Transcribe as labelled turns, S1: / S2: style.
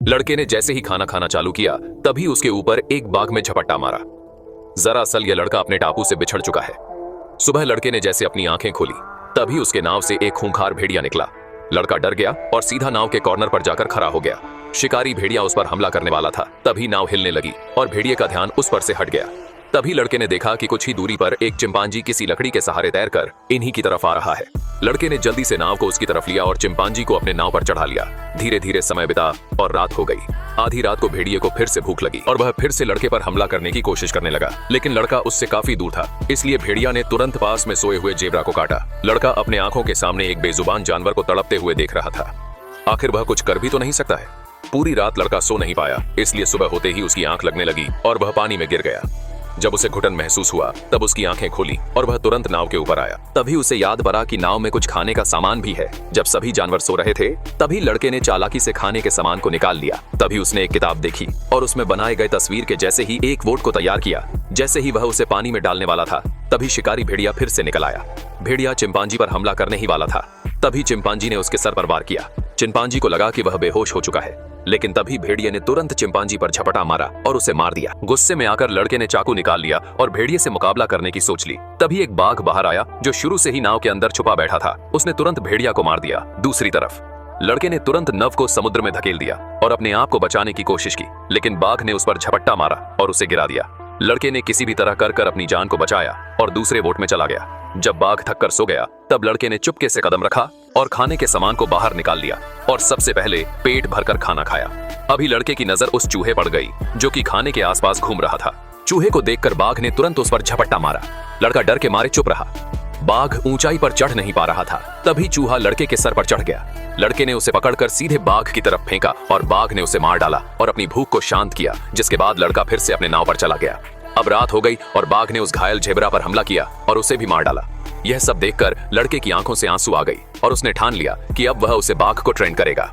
S1: लड़के ने जैसे ही खाना खाना चालू किया तभी उसके ऊपर एक बाघ में झपट्टा मारा। दरअसल यह लड़का अपने टापू से बिछड़ चुका है। सुबह लड़के ने जैसे अपनी आंखें खोली तभी उसके नाव से एक खूंखार भेड़िया निकला। लड़का डर गया और सीधा नाव के कॉर्नर पर जाकर खड़ा हो गया। शिकारी भेड़िया उस पर हमला करने वाला था। तभी नाव हिलने लगी और भेड़िए का ध्यान उस पर से हट गया। तभी लड़के ने देखा कि कुछ ही दूरी पर एक चिंपांजी किसी लकड़ी के सहारे तैरकर इन्हीं की तरफ आ रहा है। लड़के ने जल्दी से नाव को उसकी तरफ लिया और चिंपांजी को अपने नाव पर चढ़ा लिया। धीरे धीरे समय बिता और रात हो गई। आधी रात को भेड़िए को फिर से भूख लगी और वह फिर से लड़के पर हमला करने की कोशिश करने लगा, लेकिन लड़का उससे काफी दूर था, इसलिए भेड़िया ने तुरंत पास में सोए हुए जेबरा को काटा। लड़का अपने आंखों के सामने एक बेजुबान जानवर को तड़पते हुए देख रहा था। आखिर वह कुछ कर भी तो नहीं सकता है। पूरी रात लड़का सो नहीं पाया, इसलिए सुबह होते ही उसकी आंख लगने लगी और वह पानी में गिर गया। जब उसे घुटन महसूस हुआ तब उसकी आंखें खोली और वह तुरंत नाव के ऊपर आया। तभी उसे याद पड़ा कि नाव में कुछ खाने का सामान भी है। जब सभी जानवर सो रहे थे तभी लड़के ने चालाकी से खाने के सामान को निकाल लिया। तभी उसने एक किताब देखी और उसमें बनाए गए तस्वीर के जैसे ही एक वोट को तैयार किया। जैसे ही वह उसे पानी में डालने वाला था तभी शिकारी भेड़िया फिर से निकल आया। भेड़िया चिंपांजी पर हमला करने ही वाला था। तभी चिंपांजी ने उसके सर पर वार किया। चिंपांजी को लगा कि वह बेहोश हो चुका है, लेकिन तभी भेड़िए ने तुरंत चिंपांजी पर झपटा मारा और उसे मार दिया। गुस्से में आकर लड़के ने चाकू निकाल लिया और भेड़िए से मुकाबला करने की सोच ली। तभी एक बाघ बाहर आया जो शुरू से ही नाव के अंदर छुपा बैठा था। उसने तुरंत भेड़िया को मार दिया। दूसरी तरफ लड़के ने तुरंत नव को समुद्र में धकेल दिया और अपने आप को बचाने की कोशिश की, लेकिन बाघ ने उस पर झपट्टा मारा और उसे गिरा दिया। लड़के ने किसी भी तरह कर अपनी जान को बचाया और दूसरे बोट में चला गया। जब बाघ थककर सो गया तब लड़के ने चुपके से कदम रखा और खाने के सामान को बाहर निकाल लिया और सबसे पहले पेट भरकर खाना खाया। अभी लड़के की नजर उस चूहे पड़ गई जो कि खाने के आसपास घूम रहा था। चूहे को देखकर बाघ ने तुरंत उस पर झपट्टा मारा। लड़का डर के मारे चुप रहा। बाघ ऊंचाई पर चढ़ नहीं पा रहा था। तभी चूहा लड़के के सर पर चढ़ गया। लड़के ने उसे पकड़कर सीधे बाघ की तरफ फेंका और बाघ ने उसे मार डाला और अपनी भूख को शांत किया, जिसके बाद लड़का फिर से अपने नाव पर चला गया। अब रात हो गई और बाघ ने उस घायल जेबरा पर हमला किया और उसे भी मार डाला। यह सब देखकर लड़के की आंखों से आंसू आ गई और उसने ठान लिया कि अब वह उसे बाघ को ट्रेन करेगा।